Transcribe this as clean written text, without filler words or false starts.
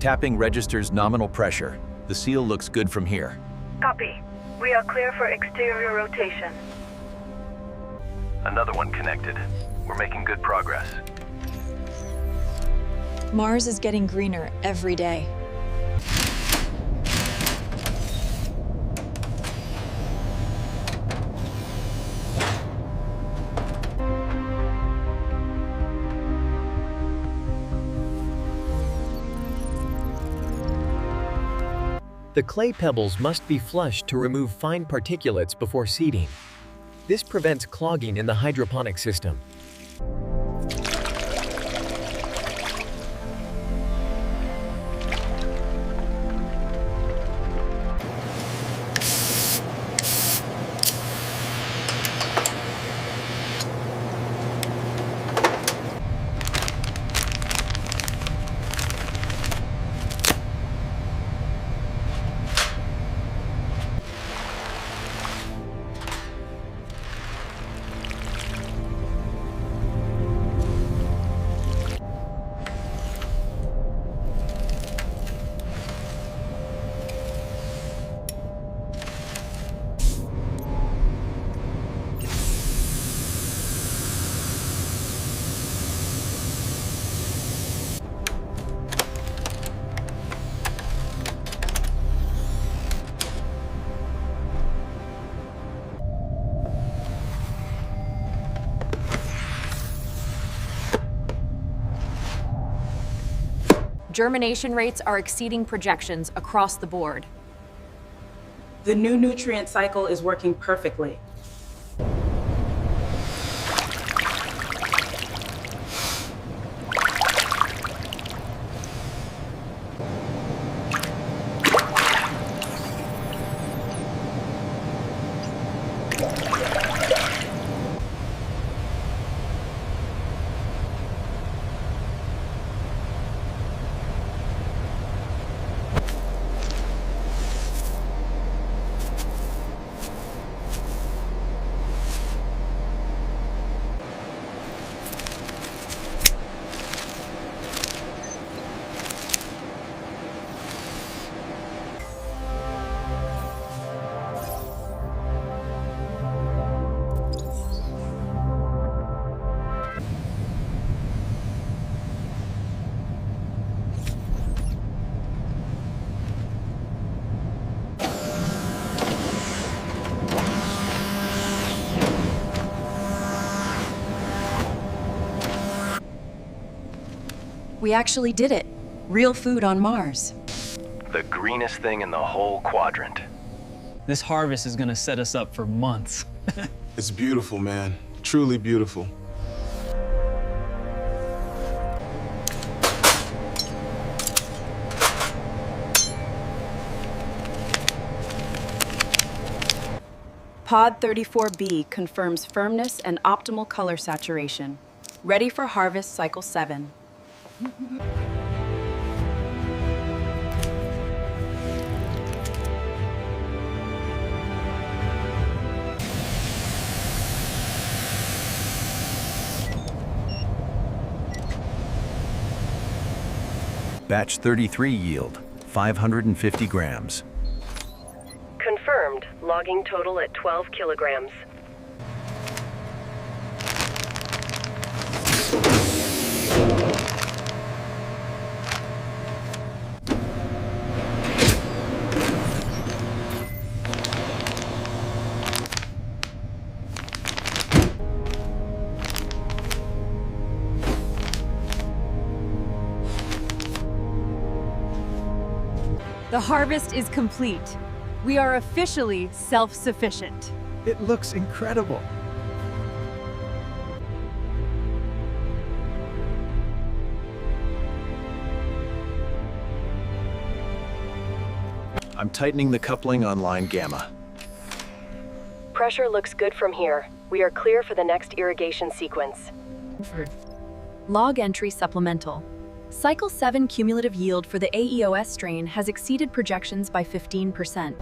Tapping registers nominal pressure. The seal looks good from here. Copy. We are clear for exterior rotation. Another one connected. We're making good progress. Mars is getting greener every day. The clay pebbles must be flushed to remove fine particulates before seeding. This prevents clogging in the hydroponic system. Germination rates are exceeding projections across the board. The new nutrient cycle is working perfectly. We actually did it. Real food on Mars. The greenest thing in the whole quadrant. This harvest is gonna set us up for months. It's beautiful, man. Truly beautiful. Pod 34B confirms firmness and optimal color saturation. Ready for harvest cycle 7. Batch 33 yield, 550 grams. Confirmed. Logging total at 12 kilograms. The harvest is complete. We are officially self-sufficient. It looks incredible. I'm tightening the coupling on line gamma. Pressure looks good from here. We are clear for the next irrigation sequence. Log entry supplemental. Cycle 7 cumulative yield for the AEOS strain has exceeded projections by 15%.